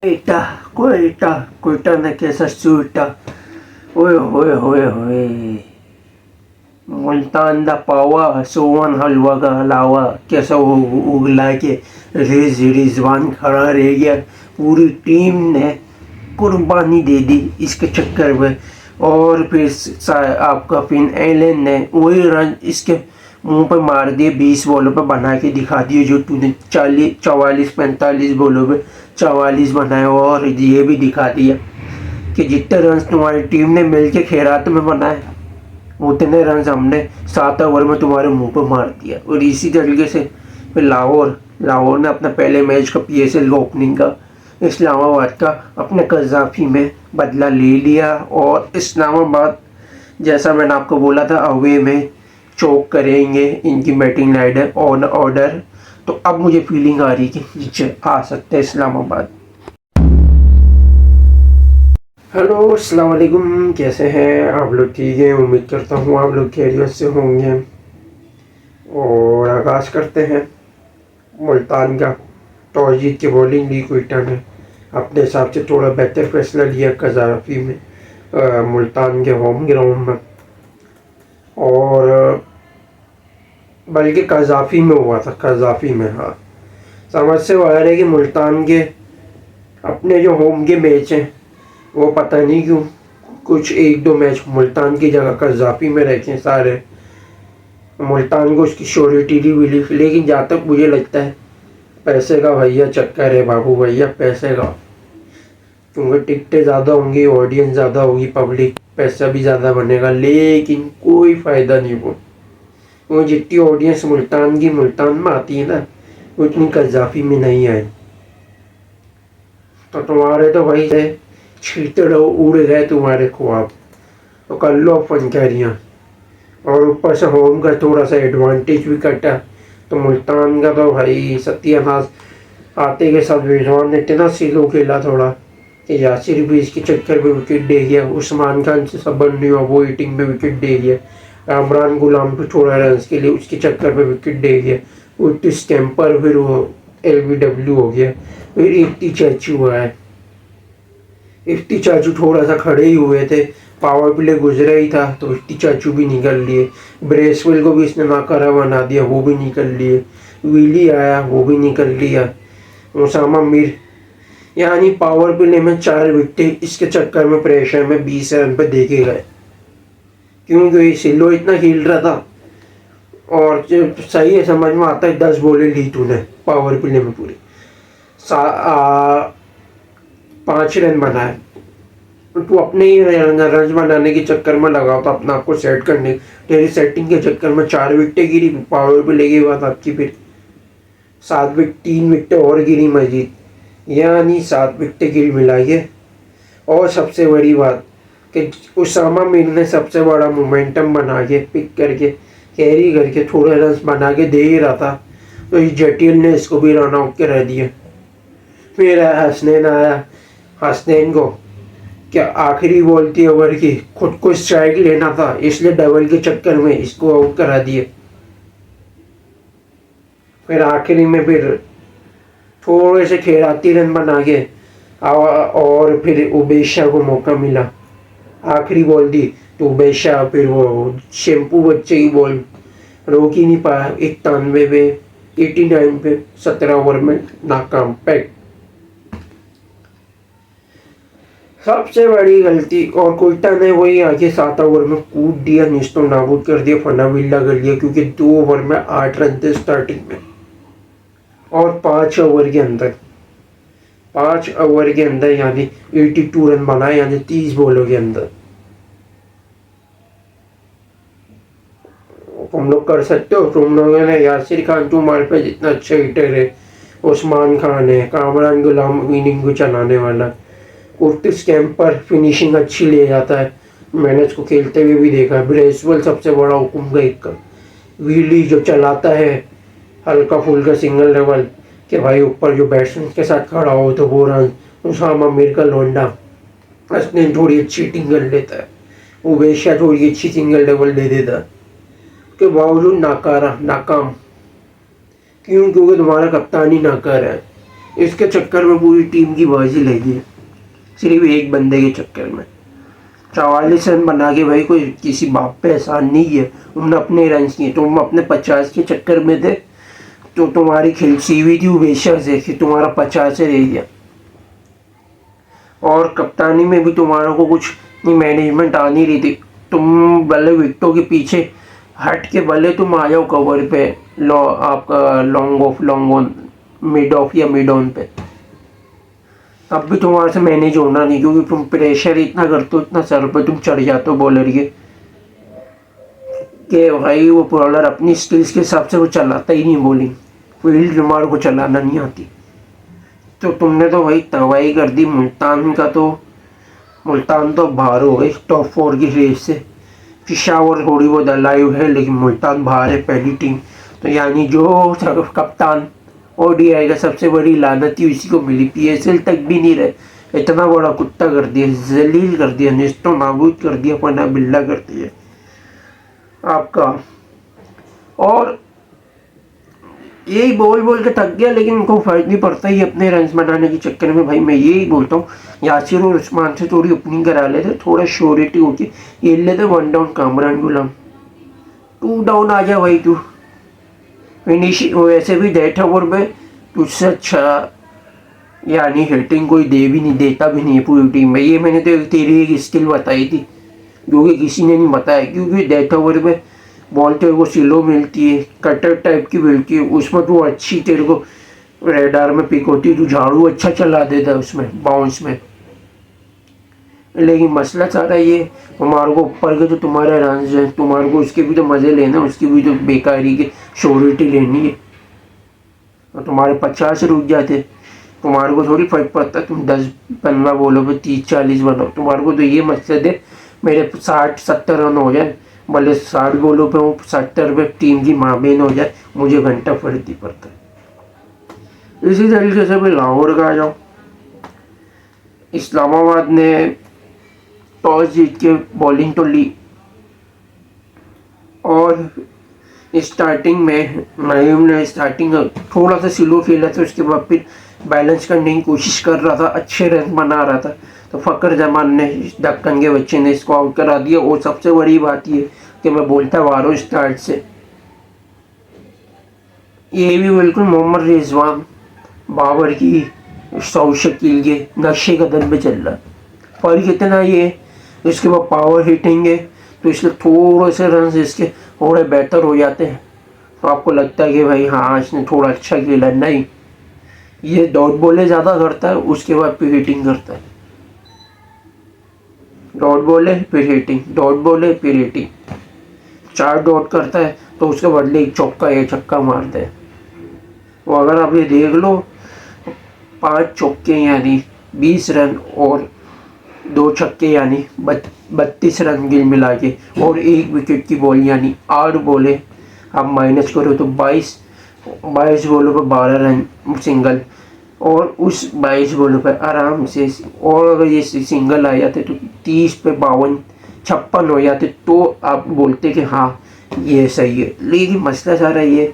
कोयटा कोयटा कोयटा ने कैसा सूटा ओए होए होए होए मुल्तान दा पावा सोवन हलवा का हलावा कैसा उगला के रिजवान खड़ा रह गया। पूरी टीम ने कुर्बानी दे दी इसके चक्कर में। और फिर आपका फिन एलन ने वही रन इसके मुंह पे मार दिए। 20 बॉलों पे बना के दिखा दिए जो तूने 44-45 बॉलों पे 44 बनाए। और ये भी दिखा दिया कि जितने रन तुम्हारी टीम ने मिलके खैरात में बनाए उतने रन हमने 7 ओवर में तुम्हारे मुंह पर मार दिया। और इसी तरीके से फिर लाहौर ने अपना पहले मैच का PSL ओपनिंग का इस्लामाबाद का अपने कज़ाफी में बदला ले लिया। और इस्लामाबाद जैसा मैंने आपको बोला था अवे में चोक करेंगे इनकी बैटिंग लाइन ऑन ऑर्डर। तो अब मुझे फीलिंग आ रही कि नीचे आ सकते हैं इस्लामाबाद। हेलो अस्सलाम वालेकुम, कैसे हैं आप लोग? ठीक है, उम्मीद करता हूँ आप लोग खैरियत से होंगे। और आगाज़ करते हैं। मुल्तान का टॉस जीत के बॉलिंग ली क्विटा ने अपने हिसाब से थोड़ा बेहतर फैसला लिया कज़ाफी में मुल्तान के होम ग्राउंड में। और बल्कि कज़ाफी में हुआ था, कज़ाफी में। हाँ, समझ से बाहर है कि मुल्तान के अपने जो होम के मैच हैं वो पता नहीं क्यों कुछ 1-2 मैच मुल्तान की जगह कज़ाफी में रखे सारे। मुल्तान को उसकी श्योरिटी मिली। लेकिन जहाँ तक मुझे लगता है पैसे का भैया चक्कर है बाबू भैया, पैसे का। क्योंकि टिकटें ज़्यादा होंगी, ऑडियंस ज़्यादा होगी, पब्लिक, पैसा भी ज़्यादा बनेगा, लेकिन कोई फ़ायदा नहीं। वो जितनी ऑडियंस मुल्तान में आती है ना उतनी कज़ाफी में नहीं आई। तो तुम्हारे तो भाई से छितड़ उड़ गए तुम्हारे ख्वाब। तो कर लो फनकारियाँ। और ऊपर से होम का थोड़ा सा एडवांटेज भी कटा। तो मुल्तान का तो भाई सत्यानाश आते के साथ रिजवान ने इतना सीलो खेला थोड़ा कि यासिर भी इसके चक्कर में विकेट दे गया। उस्मान खान से सबर नहीं हुआ, वो हिटिंग में विकेट दे गया। कामरान गुलाम पे थोड़ा रन के लिए उसके चक्कर में विकेट दे गया। उल्टी स्टैम्पर फिर वो LBW हो गया। फिर इफ्ती चाचू हुआ है। इफ्ती चाचू थोड़ा सा खड़े ही हुए थे, पावर प्ले गुजरा ही था तो इफ्ती चाचू भी निकल लिए। ब्रेसवेल को भी इसने नाकारा बना दिया, वो भी निकल लिए। विली आया, वो भी निकल लिया। उसामा मीर यानी पावर प्ले में 4 विकेट इसके चक्कर में प्रेशर में 20 रन पे देखे गए। क्योंकि सिल्लो इतना खेल रहा था। और सही है, समझ में आता है 10 बॉलें ली तूने पावर प्ले में पूरी 5 रन बनाए। तू अपने ही रन बनाने के चक्कर में लगा था, अपना आपको सेट करने। तेरी सेटिंग के चक्कर में 4 विकेटें गिरी पावर प्ले के बाद आपकी। फिर 3 विकेटें और गिरी मजीद, यानी 7 विकेटें गिरी मिलाइए। और सबसे बड़ी बात कि उसामा मीर ने सबसे बड़ा मोमेंटम बना के पिक करके कैरी करके थोड़े रन बना के दे ही रहा था। तो इस जटिल ने इसको भी रन आउट के रह दिए। फिर हसनैन आया। हसनैन को क्या आखिरी बॉल थी ओवर की, खुद को स्ट्राइक लेना था, इसलिए डबल के चक्कर में इसको आउट करा दिए। फिर आखिरी में फिर थोड़े से खैराती रन बना के और फिर उबेशा को मौका मिला। आखिरी बॉल दी तो उबेशा फिर वो शैम्पू बच्चे की बॉल रोक ही नहीं पाया। 91 पे 89 पे 17 ओवर में नाकाम पैक। सबसे बड़ी गलती। और कोयटा ने वही आगे 7 ओवर में कूद दिया, निस्तो नाबूद कर दिया, फनाविल्ला कर लिया। क्योंकि 2 ओवर में 8 रन थे स्टार्टिंग में। और 5 ओवर के अंदर यानी 82 रन बनाए, यानी 30 बॉलों के अंदर। तुम लोग कर सकते हो। तुम लोगों ने यासिर खान तुम्हारे पे जितना अच्छा हिटर है, उस्मान खान है, कामरान गुलाम इनिंग को चलाने वाला, कुर्टिस कैंपर फिनिशिंग अच्छी ले जाता है, मैंने इसको खेलते हुए भी देखा है। ब्रेसवेल सबसे बड़ा हुकुम का एक का। विली जो चलाता है हल्का फुल्का सिंगल लेवल कि भाई ऊपर जो बैट्समैन के साथ खड़ा हो तो वो रन। उसामा मीर का लोंडा हसनैन थोड़ी अच्छी हिटिंग कर लेता है, उबेशा थोड़ी अच्छी सिंगल लेवल दे देता है। के बावजूद नाकाम। क्यों? क्योंकि तुम्हारा कप्तान ही नाकार है। इसके चक्कर में पूरी टीम की बाजी लगी है, सिर्फ एक बंदे के चक्कर में। 44 रन बना के भाई कोई किसी बाप पे एहसान नहीं है, तुमने अपने रन किए, तुम अपने 50 के चक्कर में थे तो तुम्हारी खिलसी हुई थी हमेशा से कि तुम्हारा 50 से रह गया। और कप्तानी में भी तुम्हारा को कुछ मैनेजमेंट आ नहीं रही थी, तुम भले विकेटों के पीछे हट के भले तुम आ जाओ कवर पे, आपका लॉन्ग ऑन मिड ऑफ या मिड ऑन पे, अब भी तुम्हारे से मैनेज होना नहीं, क्योंकि तुम प्रेशर इतना करते हो, इतना सर पे तुम चढ़ जाते हो बॉलर के कि भाई वो बॉलर अपनी स्किल्स के हिसाब से वो चलाता ही नहीं बॉलिंग, फील्ड तुम्हारे को चलाना नहीं आती। तो तुमने तो भाई तबाही कर दी मुल्तान का। तो मुल्तान तो बाहर हो गई टॉप 4 की रेस से, पिशावर थोड़ी बहुत अलाइव है लेकिन मुल्तान बाहर है पहली टीम। तो यानी जो कप्तान ओडीआई का सबसे बड़ी लानत ही उसी को मिली, पीएसएल तक भी नहीं रहे, इतना बड़ा कुत्ता कर दिया, जलील कर दिया, निस्तो नाबूद कर दिया, पना बिल्ला कर दिया आपका। और यही बोल के थक गया, लेकिन उनको फर्क नहीं पड़ता ही अपने रन बनाने के चक्कर में। भाई मैं यही बोलता हूँ, यासिर और उस्मान से थोड़ी ओपनिंग करा लेते, थोड़ा श्योरिटी होती, ये लेते 1 डाउन कामरान गुलाम, 2 डाउन आ जा भाई तू फिनिश। वैसे भी डेथ ओवर में तुझसे अच्छा यानी हिटिंग कोई दे भी नहीं, देता भी नहीं है पूरी टीम में। ये मैंने तो तेरी एक स्किल बताई थी जो कि किसी ने नहीं बताया, क्योंकि डेथ ओवर में बॉल तेरे को स्लो मिलती है, कटर टाइप की मिलती है, उसमें तो अच्छी तेरे को रेडार में पिक होती है, तू झाड़ू अच्छा चला देता है उसमें बाउंस में। लेकिन मसला सारा ये, हमारे को ऊपर के जो तुम्हारे रन हैं, तुम्हारे को उसके भी तो मज़े लेना, उसकी भी तो बेकारी की श्योरिटी लेनी है। और तुम्हारे 50 रुक जाते, तुम्हारे को थोड़ी फर्क पड़ता, तुम 10-15 बॉलों पे 30-40 बनाओ। तुम्हारे को तो ये मकसद है मेरे 60-70 रन हो जाए, भले 60 बॉलों पे हूँ, 70 पे टीम की माबेन हो जाए, मुझे घंटा फर्क ही पड़ता है। इसी तरीके से मैं लाहौर का आ जाऊँ, इस्लामाबाद ने टॉस जीत के बॉलिंग तो ली और स्टार्टिंग में नईम ने स्टार्टिंग थोड़ा सा स्लो खेला था, उसके बाद फिर बैलेंस करने की कोशिश कर रहा था, अच्छे रन बना रहा था। तो फ़कर जमान ने, दक्कन के बच्चे ने इसको आउट करा दिया। और सबसे बड़ी बात ये कि मैं बोलता वारो स्टार्ट से, ये भी बिल्कुल मोहम्मद रिजवान बाबर की सौ शकील के नक्शे कदम पे चल रहा है। फर्क इतना ये, इसके बाद पावर हिटिंग है तो इसलिए थोड़े से रन इसके थोड़े बेहतर हो जाते हैं। तो आपको लगता है कि भाई हाँ इसने थोड़ा अच्छा खेला, नहीं, ये डॉट बॉले ज़्यादा करता है, उसके बाद फिर हिटिंग करता है, डॉट बॉले फिर हिटिंग, डॉट बॉले फिर हिटिंग, 4 डॉट करता है तो उसके बदले एक चौका या छक्का मारता है। तो अगर आप ये देख लो, 5 चौके यानी 20 रन और 2 छक्के यानी 32 रन गिल मिला के, और 1 विकेट की बॉल यानी 8 बॉलें आप माइनस करो तो 22 बॉलों पर 12 रन सिंगल, और उस 22 बॉलों पर आराम से, और अगर ये सिंगल आ जाते तो 30 पे 52 56 हो जाते, तो आप बोलते कि हाँ ये सही है। लेकिन मसला सारा ये,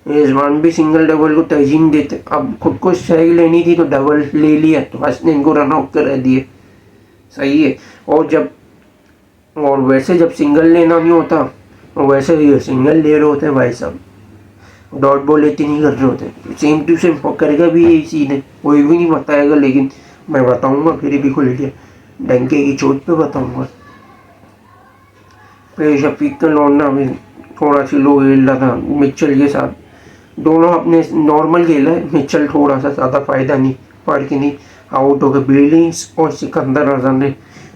रिजवान भी सिंगल डबल को तरजीह देते, अब खुद को सही लेनी थी तो डबल ले लिया, तो हंसने इनको रन आउट करा दिए, सही है। और वैसे जब सिंगल लेना नहीं होता, वैसे ये सिंगल ले रहे होते हैं भाई साहब, डॉट बॉल इतनी नहीं कर रहे होते। सेम टू सेम करेगा भी यही सीन है, कोई भी नहीं बताएगा, लेकिन मैं बताऊंगा, फिर भी खुल गया डंके की चोट पे बताऊंगा। फिर शफीक का लौटना में थोड़ा सी लो खेल रहा था मिचल के साथ, दोनों अपने नॉर्मल खेला है, मिचल थोड़ा सा ज़्यादा फ़ायदा नहीं, फर्क नहीं, आउट हो गए। बिलिंग्स और सिकंदर रजा ने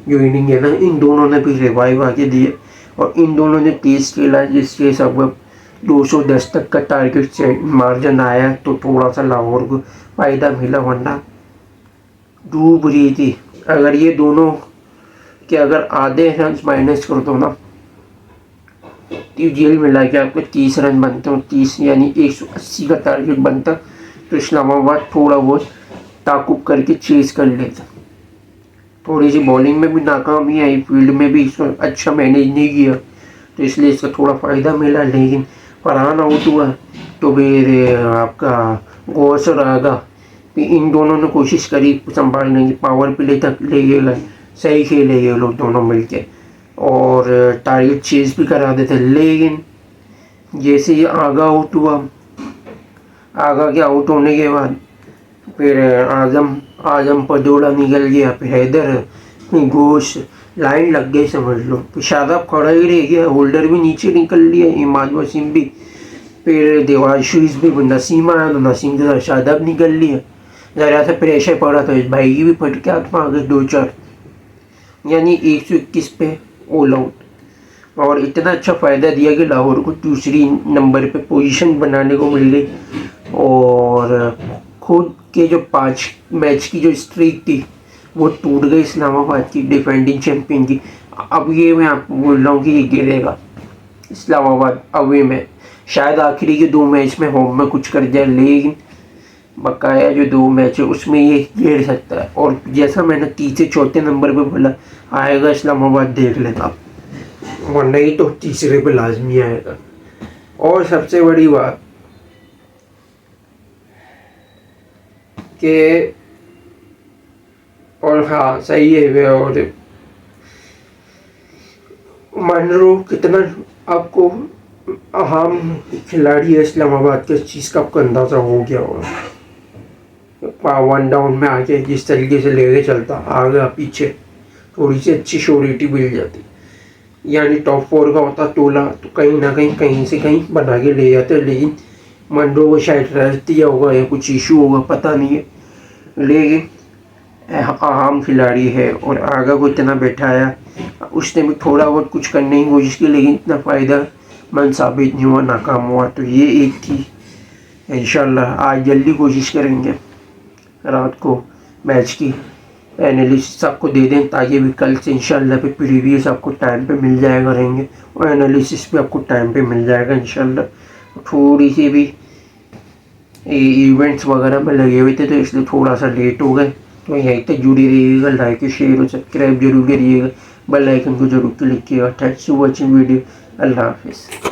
जो इनिंग है ना, इन दोनों ने भी रिवाइव आके दिए, और इन दोनों ने तेज़ खेला, जिसके सब 210 तक का टारगेट से मार्जिन आया, तो थोड़ा सा लाहौर को फ़ायदा मिला, वरना डूब रही थी। अगर ये दोनों के अगर आधे रन माइनस कर दो ना, तो जेल मिला के आपको 30 रन बनते हो, 30 यानी 180 का टारगेट बनता, तो इस्लामाबाद थोड़ा बहुत ताकुब करके चेज कर लेता। थोड़ी सी बॉलिंग में भी नाकामी आई, फील्ड में भी इसको अच्छा मैनेज नहीं किया, तो इसलिए इसका थोड़ा फ़ायदा मिला। लेकिन फरहान आउट हुआ तो फिर आपका गौस और आगा इन दोनों ने कोशिश करी संभालने की, पावर प्ले तक ले गए, सही खेले ये लोग दोनों मिलके और टारगेट चेज भी करा देते। लेकिन जैसे ये आगा आउट हुआ, आगा के आउट होने के बाद फिर आजम पर दौड़ा निकल गया, फिर हैदर घोष लाइन लग गई समझ लो। फिर शादाब खड़ा ही रह गया, होल्डर भी नीचे निकल लिया, इमाद वसीम भी, फिर देवाशीष भी, नसीम आया तो नसीम के साथ शादाब निकल लिया। ज़रा सा प्रेशर पड़ा तो इस भाई की भी फट के हाथ में आ गए 2-4, यानी 121 पे ऑल आउट। और इतना अच्छा फ़ायदा दिया कि लाहौर को दूसरी नंबर पे पोजीशन बनाने को मिल गई और खुद के जो 5 मैच की जो स्ट्रीक थी वो टूट गई इस्लामाबाद की, डिफेंडिंग चैंपियन की। अब ये मैं आपको बोल रहा हूँ कि ये गिरेगा इस्लामाबाद अवे में, शायद आखिरी के 2 मैच में होम में कुछ कर जाए, लेकिन बकाया जो 2 मैच है उसमें ये गिर सकता है। और जैसा मैंने 3 से 4 नंबर पे बोला आएगा इस्लामाबाद, देख लेना, वरना ही तो तीसरे पे लाजमी आएगा। और सबसे बड़ी बात कि और हाँ सही है वे, और मान लो कितना आपको अहम खिलाड़ी है इस्लामाबाद के, इस चीज़ का आपको अंदाज़ा हो गया होगा। 1 डाउन में आके जिस तरीके से लेके चलता, आगे पीछे थोड़ी सी अच्छी श्योरिटी मिल जाती, यानी टॉप 4 का होता तोला तो कहीं ना कहीं से कहीं बना के ले जाते। लेकिन मंडो को शायद रेस्ट दिया होगा या कुछ इशू होगा, पता नहीं है, लेकिन अहम खिलाड़ी है और आगा को इतना बैठाया, उसने भी थोड़ा बहुत कुछ करने की कोशिश की लेकिन इतना फ़ायदेमंद साबित नहीं हुआ, नाकाम हुआ। तो ये एक थी। इंशाल्लाह आज जल्दी कोशिश करेंगे रात को मैच की एनालिसिस आपको दे दें, ताकि भी कल से इंशाल्लाह पे प्रीव्यूज़ आपको टाइम पे मिल जाएगा रहेंगे और एनालिसिस भी आपको टाइम पे मिल जाएगा इंशाल्लाह। थोड़ी सी भी इवेंट्स वगैरह में लगे हुए थे तो इसलिए थोड़ा सा लेट हो गए। तो यहीं तक जुड़ी रहिएगा, लाइक शेयर और सब्सक्राइब जरूर करिएगा, बेल आइकन को जरूर क्लिक कीजिएगा। Thanks for watching video. अल्लाह हाफिज़।